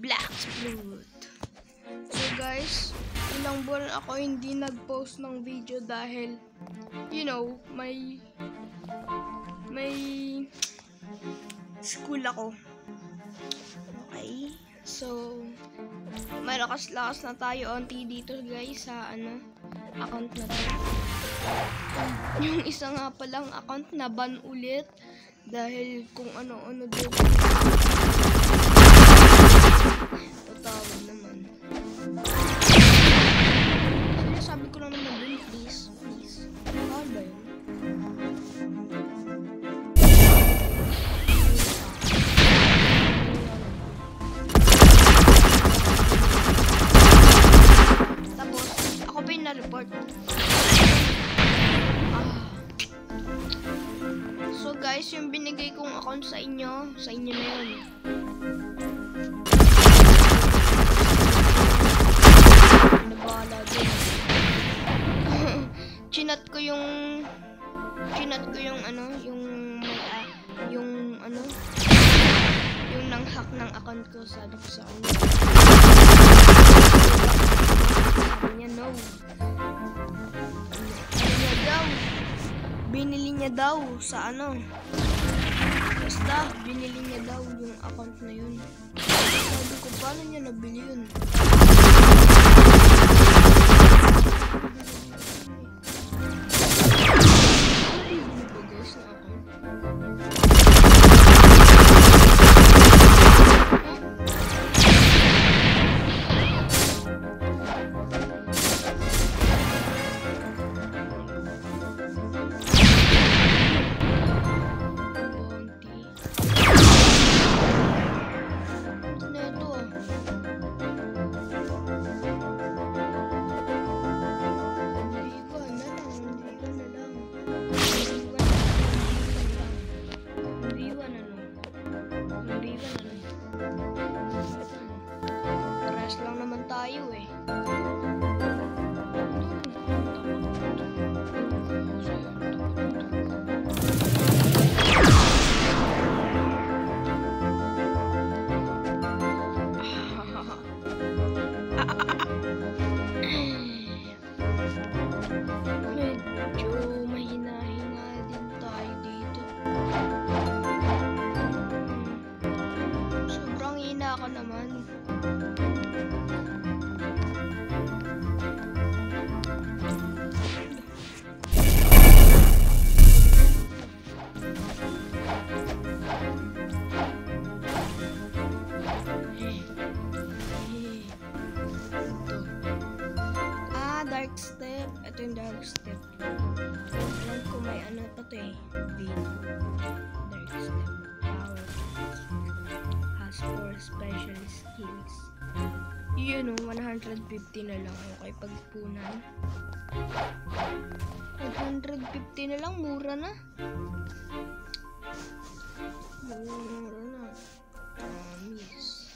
Blackroot. So guys, ilang buwan ako hindi nag-post ng video dahil may school ako. Okay? So malakas-lakas na tayo onti dito guys sa account na to. Yung isa nga palang account na ban ulit dahil kung ano-ano dito. Patawad naman. Sabi ko lang naman dun, please. Ano ba yun? Tapos, ako pa yung na-report. So guys, yung binigay kong account sa inyo na yun. Nabahala din. Chinat ko yung nang-hack ng account ko, sabi ko sa kanya. Sabi niya, no. Binili niya daw sa basta binili niya daw yung account na yun. Sabi ko, paano niya nabili yun? Pares lang naman tayo eh. Medyo mahina-hina din tayo dito. Sobrang hina ka naman. Dark step. Ito yung dark step. Alam ko may pa to eh. Dark step. Power. Has 4 special skills. 150 na lang. Okay, pagpunan. 150 na lang. Mura na. Miss.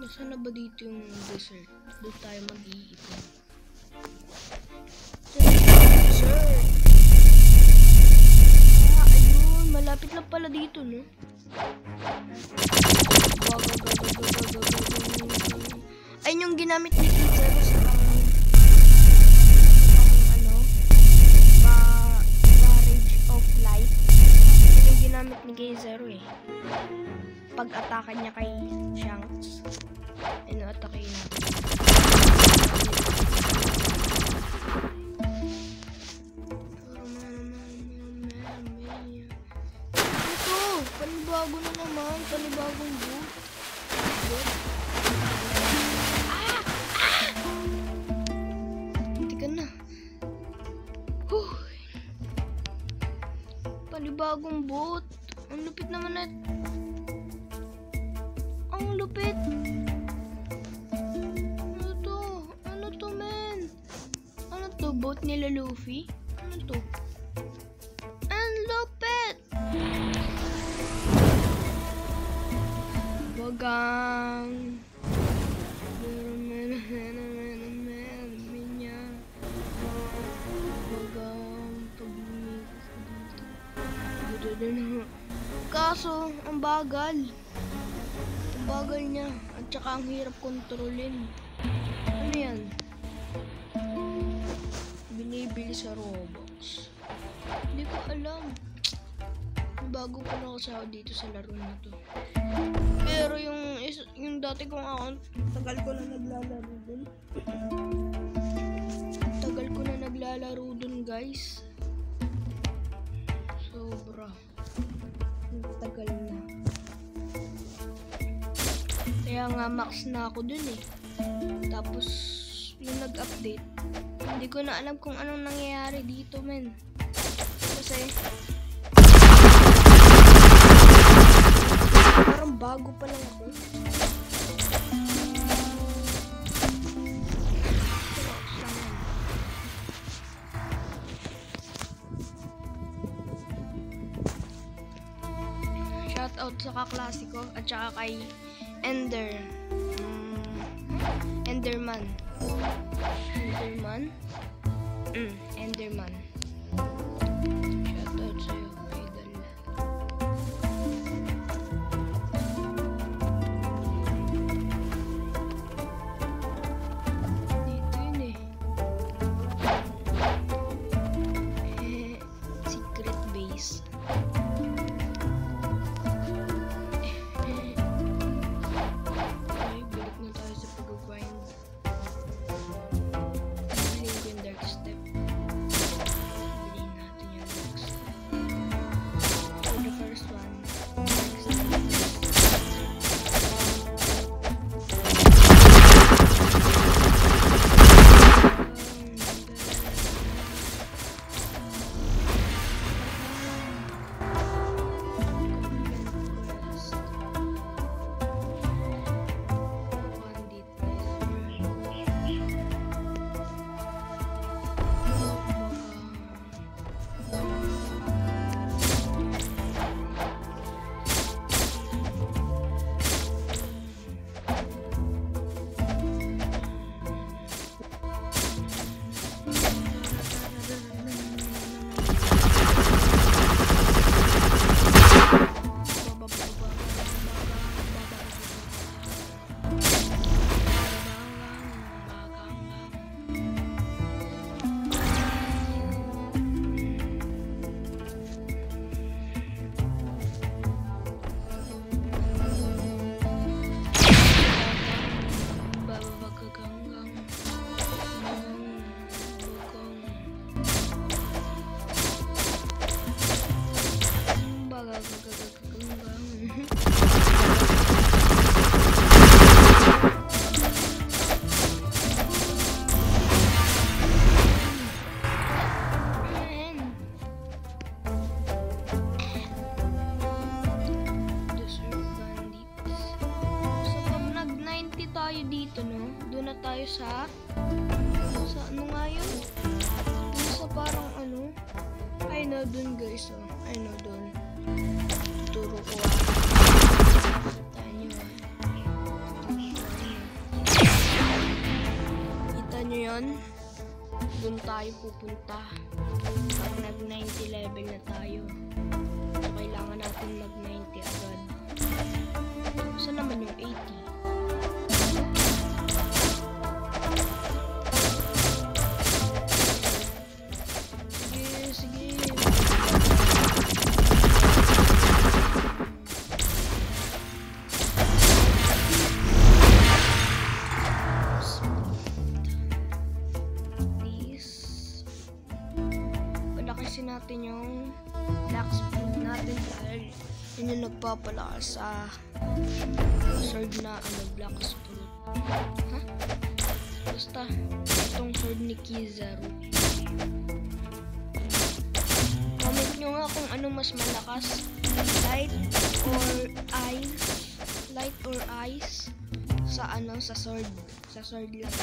Nasaan na ba dito yung dessert? Doon tayo mag-iipon. Ayun, malapit na pala dito, no? Ayun yung ginamit ni Kizer sa Barrage of Light. Ayun yung ginamit ni Kizer eh. Pag-atake niya kay Shanks. Ayun, atake natin. Panibago na naman, panibagong boot. Hindi ka na. Panibagong boot. Ang lupit naman na. Ang lupit. Ano to, men? Ano to, boat nila Luffy? Ano to? Ang lupit. Bagang Kaso, ang bagal. Ang bagal niya. Ang Tsaka ang hirap kontrolin. Ano yan? Binibili sa Roblox. Hindi ko alam. Bago pa na ako sa dito sa laro na to. Pero yung dati kong account, tagal ko na naglalaro dun. Tagal ko na naglalaro dun, guys. Sobra. Tagal na. Kaya nga max na ako dun eh. Tapos yung nag-update, hindi ko na alam kung anong nangyayari dito, men. Kasi parang bago pa lang ako. Shout out sa kaklase ko at saka kay Enderman. Shout out sa'yo, idol. Dito yun eh. Secret base. Dito no, doon na tayo sa ano nga yun? Doon sa parang ano, ay no, doon guys, oh. Ay no, doon. Turo ko kita nyo kita nyo yun, doon tayo pupunta pag nag 90 level na tayo. So, kailangan natin mag 90 agad. Saan naman yung 80? Natin yung blacksmith natin dahil yun yung nagpapalakas sa sword na blacksmith. Ha? Basta itong sword ni Kizaru. Comment nyo nga kung ano mas malakas, light or ice sa sword lang.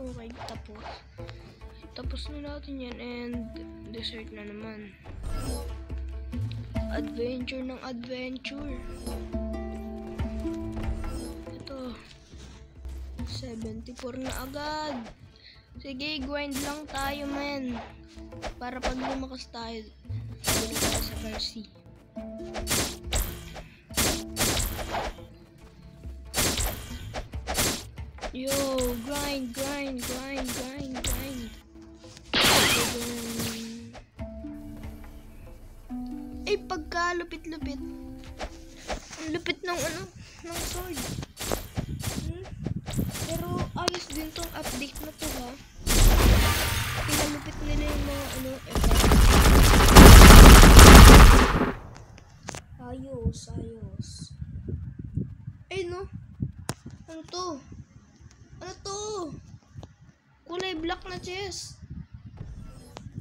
Okay, tapos na natin yan and dessert na naman. Adventure ng adventure. Ito 74 na agad. Sige, grind lang tayo, man. Para pag lumakas tayo, balik tayo sa Versi. Yo, grind. Ay, pagka-lupit-lupit. Ang lupit ng ng sword. Pero ayos din tong update na to, ha. Pinalupit nila yung mga effect. Ayos. Ay, no. Ano to? Kulay black na chest.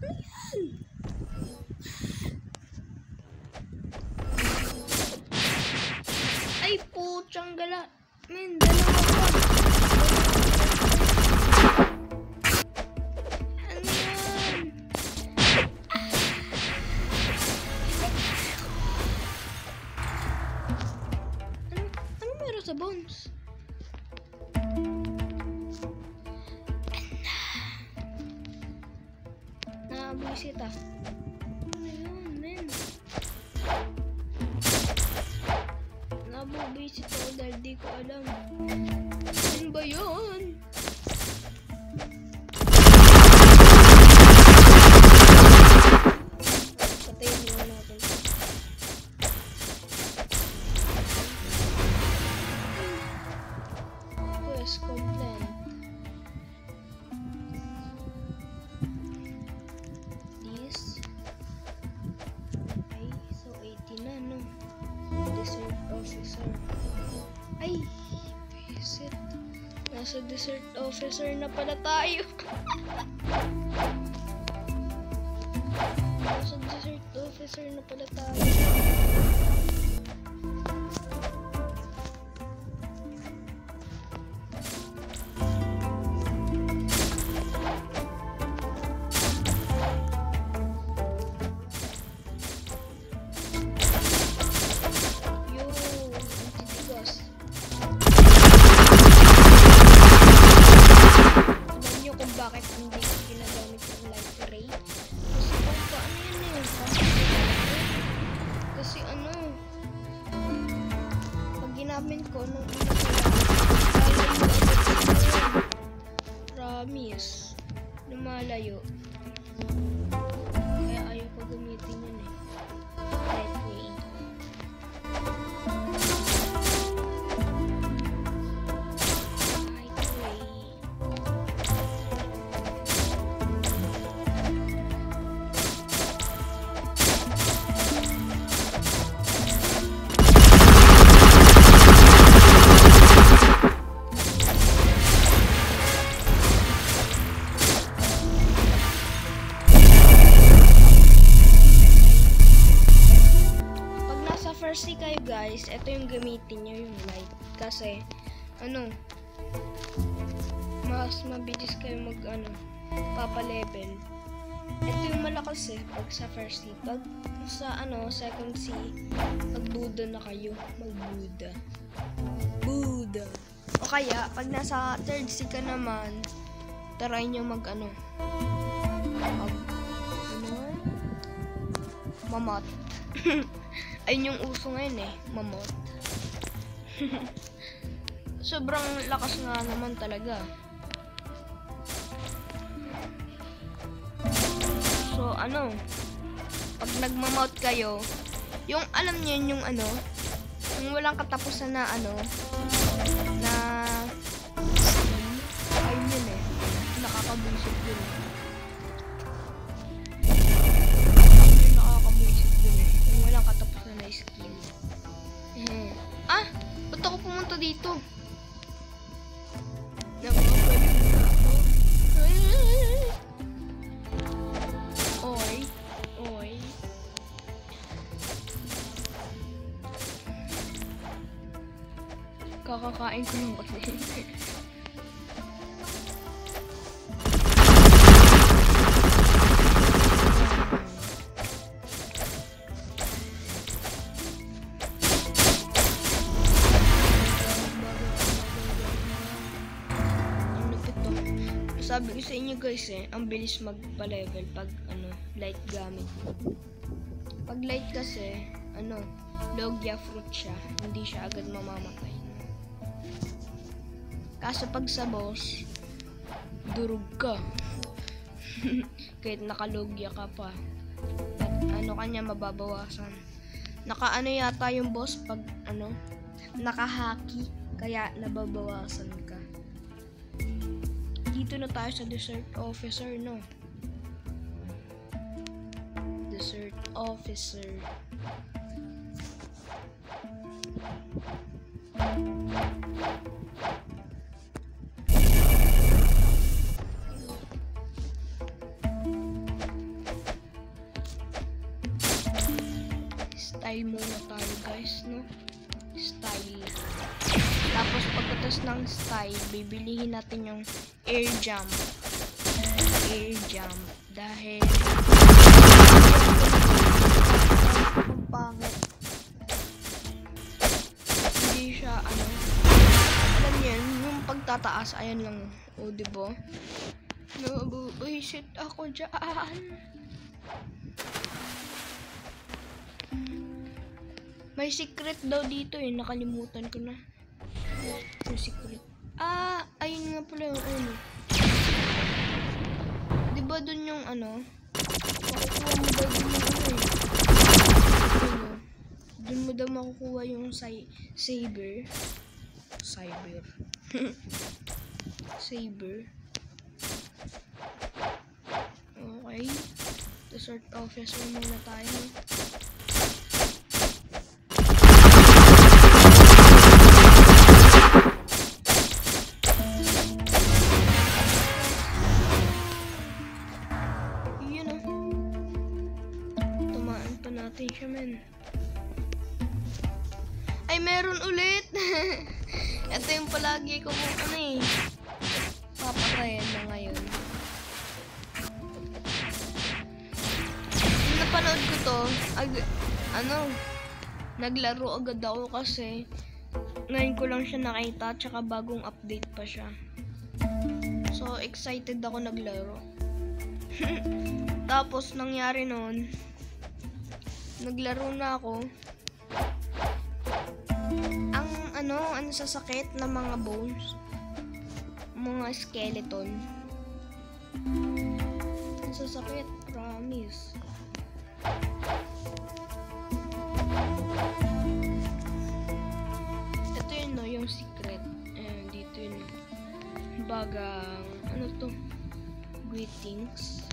Ano yan? Ay, putsang gala. Men, dalawa pa. Ano yan? Ano meron sa bones? Nakabuisit ah. Ano yun, men? Nabubisit ako dahil di ko alam. Ano ba yun? Patayin mo natin. Quest complete. This. Okay, so 18 na, no? Desert officer. Ay, visit. Nasa desert officer na pala tayo. Nasa desert officer na pala tayo. Bakit hindi ko ginagamit yung light ray? Kasi pag ginamit ko nung promise, lumalayo. Kaya ayaw ko gamitin yun eh. Light ray. Firstly kayo guys, ito yung gamitin nyo, yung light. Kasi, mas mabilis kayo papa-level. Ito yung malakas eh, pag sa first C. Pag sa second C, mag-Buddha na kayo. Mag-Buddha. Buddha. O kaya, pag nasa third C ka naman, try nyo mamot. Ayun yung uso ngayon eh, mamot. Sobrang lakas nga naman talaga. So pag nagmamount kayo, yung alam niyo yung yung walang katapusan na na ayun yun eh, nakakabuisit yun eh. Yung walang katapusan na skill. Ba't ako pumunta dito? Oy. Kakakain ko lang kasi. sabi ko sa inyo guys ang bilis magpa-level pag light gamit. Pag light kasi, Logia fruit siya, hindi siya agad mamamatay. Kaso pag sa boss, durug ka. Kahit naka-Logia ka pa. At kanya mababawasan. Naka yata yung boss pag naka-haki, kaya nababawasan ka. Dito na tayo sa Desert Officer, no? Desert Officer. Style muna tayo guys, no? Style. Tapos pagkatapos ng style, bibilihin natin yung air jump. Air jump. Dahil pangit. Hindi siya, alam niyo, yung pagtataas, ayan lang. O, diba? Nabubuisit ako dyan. May secret daw dito nakalimutan ko na. Yung secret. Ayun nga pala yung diba dun yung makukuha mo daw dun yung dun mo daw makukuha yung saber. Saber. Okay. Desert Officer muna tayo. Siya, men. Ay, meron ulit. Ito yung palagi ko papatayan na ngayon. Napanood ko to, naglaro agad ako kasi ngayon ko lang siya nakita, tsaka bagong update pa siya. So, excited ako naglaro. Tapos, nangyari noon, naglaro na ako. Ang sasakit na mga bones, mga skeleton. Ang sasakit, promise. Ito yun, yung secret. Dito yun. Bagang, greetings.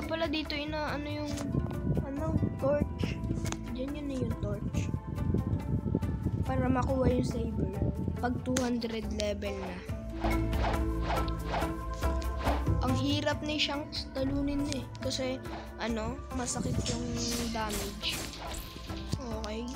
Pala dito yung torch. Diyan yun yung torch. Para makuha yung saber. Pag 200 level na. Ang hirap ni Shanks talunin kasi masakit yung damage. Okay.